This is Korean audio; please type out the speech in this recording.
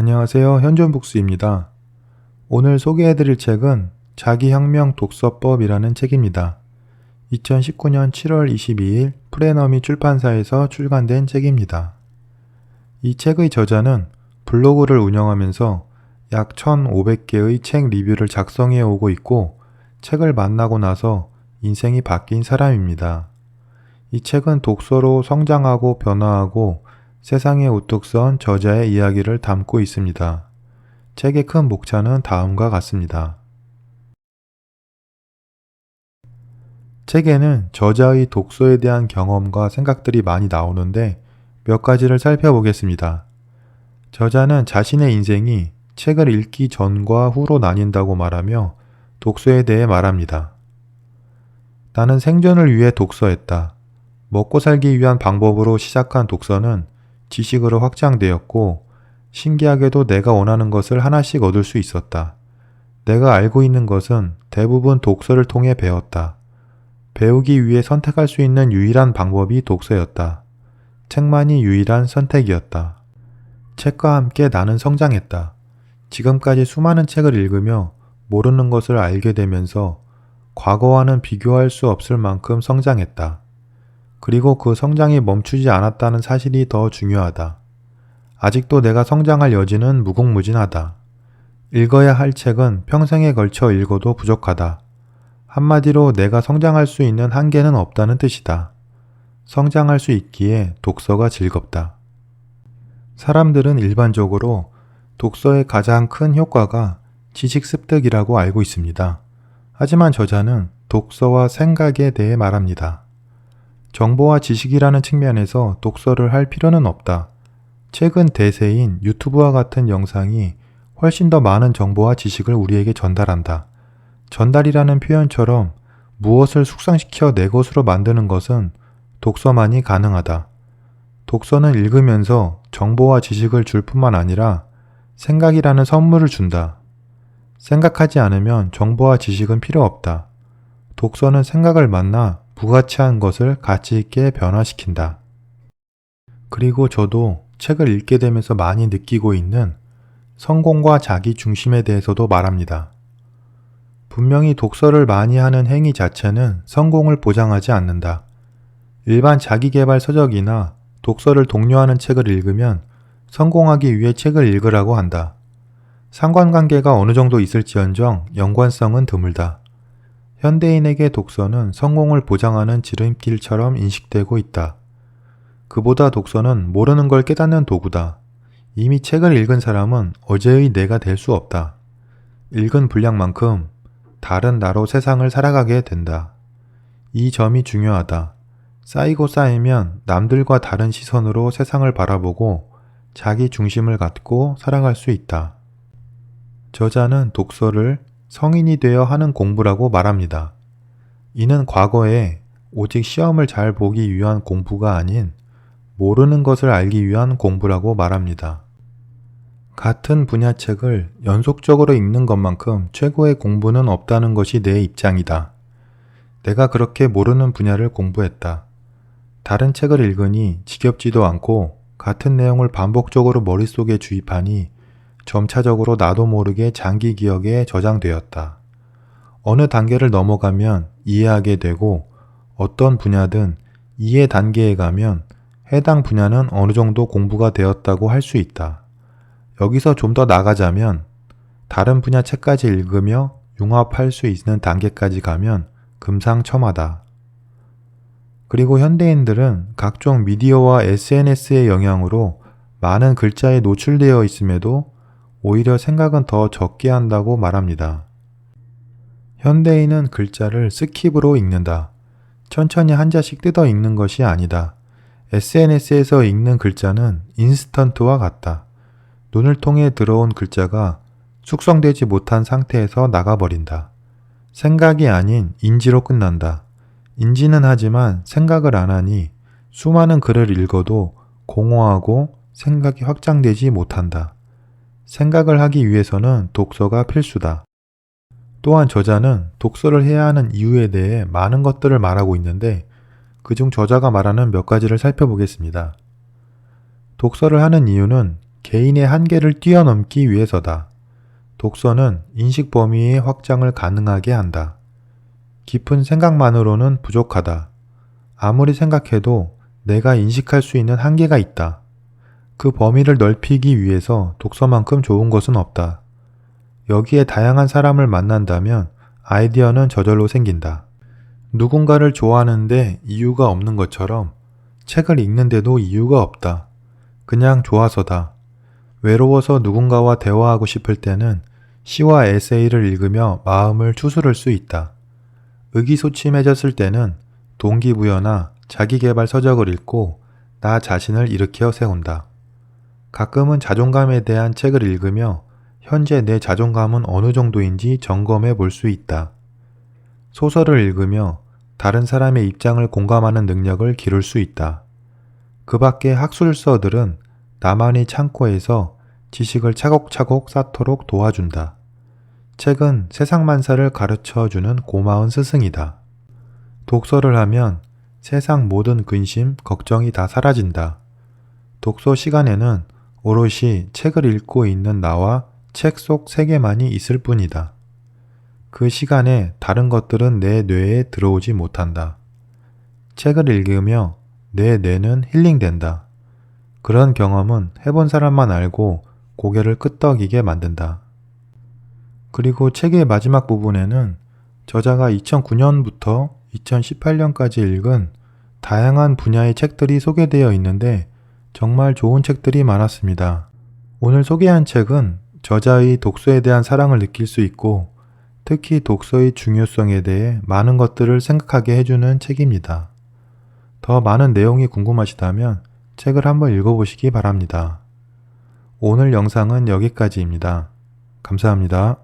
안녕하세요. 현존북스입니다. 오늘 소개해드릴 책은 자기혁명 독서법이라는 책입니다. 2019년 7월 22일 프레너미 출판사에서 출간된 책입니다. 이 책의 저자는 블로그를 운영하면서 약 1,500개의 책 리뷰를 작성해 오고 있고 책을 만나고 나서 인생이 바뀐 사람입니다. 이 책은 독서로 성장하고 변화하고 세상에 우뚝 선 저자의 이야기를 담고 있습니다. 책의 큰 목차는 다음과 같습니다. 책에는 저자의 독서에 대한 경험과 생각들이 많이 나오는데 몇 가지를 살펴보겠습니다. 저자는 자신의 인생이 책을 읽기 전과 후로 나뉜다고 말하며 독서에 대해 말합니다. 나는 생존을 위해 독서했다. 먹고 살기 위한 방법으로 시작한 독서는 지식으로 확장되었고 신기하게도 내가 원하는 것을 하나씩 얻을 수 있었다. 내가 알고 있는 것은 대부분 독서를 통해 배웠다. 배우기 위해 선택할 수 있는 유일한 방법이 독서였다. 책만이 유일한 선택이었다. 책과 함께 나는 성장했다. 지금까지 수많은 책을 읽으며 모르는 것을 알게 되면서 과거와는 비교할 수 없을 만큼 성장했다. 그리고 그 성장이 멈추지 않았다는 사실이 더 중요하다. 아직도 내가 성장할 여지는 무궁무진하다. 읽어야 할 책은 평생에 걸쳐 읽어도 부족하다. 한마디로 내가 성장할 수 있는 한계는 없다는 뜻이다. 성장할 수 있기에 독서가 즐겁다. 사람들은 일반적으로 독서의 가장 큰 효과가 지식 습득이라고 알고 있습니다. 하지만 저자는 독서와 생각에 대해 말합니다. 정보와 지식이라는 측면에서 독서를 할 필요는 없다. 최근 대세인 유튜브와 같은 영상이 훨씬 더 많은 정보와 지식을 우리에게 전달한다. 전달이라는 표현처럼 무엇을 숙성시켜 내 것으로 만드는 것은 독서만이 가능하다. 독서는 읽으면서 정보와 지식을 줄 뿐만 아니라 생각이라는 선물을 준다. 생각하지 않으면 정보와 지식은 필요 없다. 독서는 생각을 만나 부가치한 것을 가치 있게 변화시킨다. 그리고 저도 책을 읽게 되면서 많이 느끼고 있는 성공과 자기 중심에 대해서도 말합니다. 분명히 독서를 많이 하는 행위 자체는 성공을 보장하지 않는다. 일반 자기계발 서적이나 독서를 독려하는 책을 읽으면 성공하기 위해 책을 읽으라고 한다. 상관관계가 어느 정도 있을지언정 연관성은 드물다. 현대인에게 독서는 성공을 보장하는 지름길처럼 인식되고 있다. 그보다 독서는 모르는 걸 깨닫는 도구다. 이미 책을 읽은 사람은 어제의 내가 될 수 없다. 읽은 분량만큼 다른 나로 세상을 살아가게 된다. 이 점이 중요하다. 쌓이고 쌓이면 남들과 다른 시선으로 세상을 바라보고 자기 중심을 갖고 살아갈 수 있다. 저자는 독서를 성인이 되어 하는 공부라고 말합니다. 이는 과거에 오직 시험을 잘 보기 위한 공부가 아닌 모르는 것을 알기 위한 공부라고 말합니다. 같은 분야 책을 연속적으로 읽는 것만큼 최고의 공부는 없다는 것이 내 입장이다. 내가 그렇게 모르는 분야를 공부했다. 다른 책을 읽으니 지겹지도 않고 같은 내용을 반복적으로 머릿속에 주입하니 점차적으로 나도 모르게 장기 기억에 저장되었다. 어느 단계를 넘어가면 이해하게 되고 어떤 분야든 이해 단계에 가면 해당 분야는 어느 정도 공부가 되었다고 할 수 있다. 여기서 좀 더 나가자면 다른 분야 책까지 읽으며 융합할 수 있는 단계까지 가면 금상첨화다. 그리고 현대인들은 각종 미디어와 SNS의 영향으로 많은 글자에 노출되어 있음에도 오히려 생각은 더 적게 한다고 말합니다. 현대인은 글자를 스킵으로 읽는다. 천천히 한자씩 뜯어 읽는 것이 아니다. SNS에서 읽는 글자는 인스턴트와 같다. 눈을 통해 들어온 글자가 숙성되지 못한 상태에서 나가버린다. 생각이 아닌 인지로 끝난다. 인지는 하지만 생각을 안 하니 수많은 글을 읽어도 공허하고 생각이 확장되지 못한다. 생각을 하기 위해서는 독서가 필수다. 또한 저자는 독서를 해야 하는 이유에 대해 많은 것들을 말하고 있는데 그중 저자가 말하는 몇 가지를 살펴보겠습니다. 독서를 하는 이유는 개인의 한계를 뛰어넘기 위해서다. 독서는 인식 범위의 확장을 가능하게 한다. 깊은 생각만으로는 부족하다. 아무리 생각해도 내가 인식할 수 있는 한계가 있다. 그 범위를 넓히기 위해서 독서만큼 좋은 것은 없다. 여기에 다양한 사람을 만난다면 아이디어는 저절로 생긴다. 누군가를 좋아하는데 이유가 없는 것처럼 책을 읽는데도 이유가 없다. 그냥 좋아서다. 외로워서 누군가와 대화하고 싶을 때는 시와 에세이를 읽으며 마음을 추스를 수 있다. 의기소침해졌을 때는 동기부여나 자기계발 서적을 읽고 나 자신을 일으켜 세운다. 가끔은 자존감에 대한 책을 읽으며 현재 내 자존감은 어느 정도인지 점검해 볼 수 있다. 소설을 읽으며 다른 사람의 입장을 공감하는 능력을 기를 수 있다. 그 밖에 학술서들은 나만의 창고에서 지식을 차곡차곡 쌓도록 도와준다. 책은 세상만사를 가르쳐주는 고마운 스승이다. 독서를 하면 세상 모든 근심, 걱정이 다 사라진다. 독서 시간에는 오롯이 책을 읽고 있는 나와 책 속 세계만이 있을 뿐이다. 그 시간에 다른 것들은 내 뇌에 들어오지 못한다. 책을 읽으며 내 뇌는 힐링된다. 그런 경험은 해본 사람만 알고 고개를 끄덕이게 만든다. 그리고 책의 마지막 부분에는 저자가 2009년부터 2018년까지 읽은 다양한 분야의 책들이 소개되어 있는데 정말 좋은 책들이 많았습니다. 오늘 소개한 책은 저자의 독서에 대한 사랑을 느낄 수 있고 특히 독서의 중요성에 대해 많은 것들을 생각하게 해주는 책입니다. 더 많은 내용이 궁금하시다면 책을 한번 읽어보시기 바랍니다. 오늘 영상은 여기까지입니다. 감사합니다.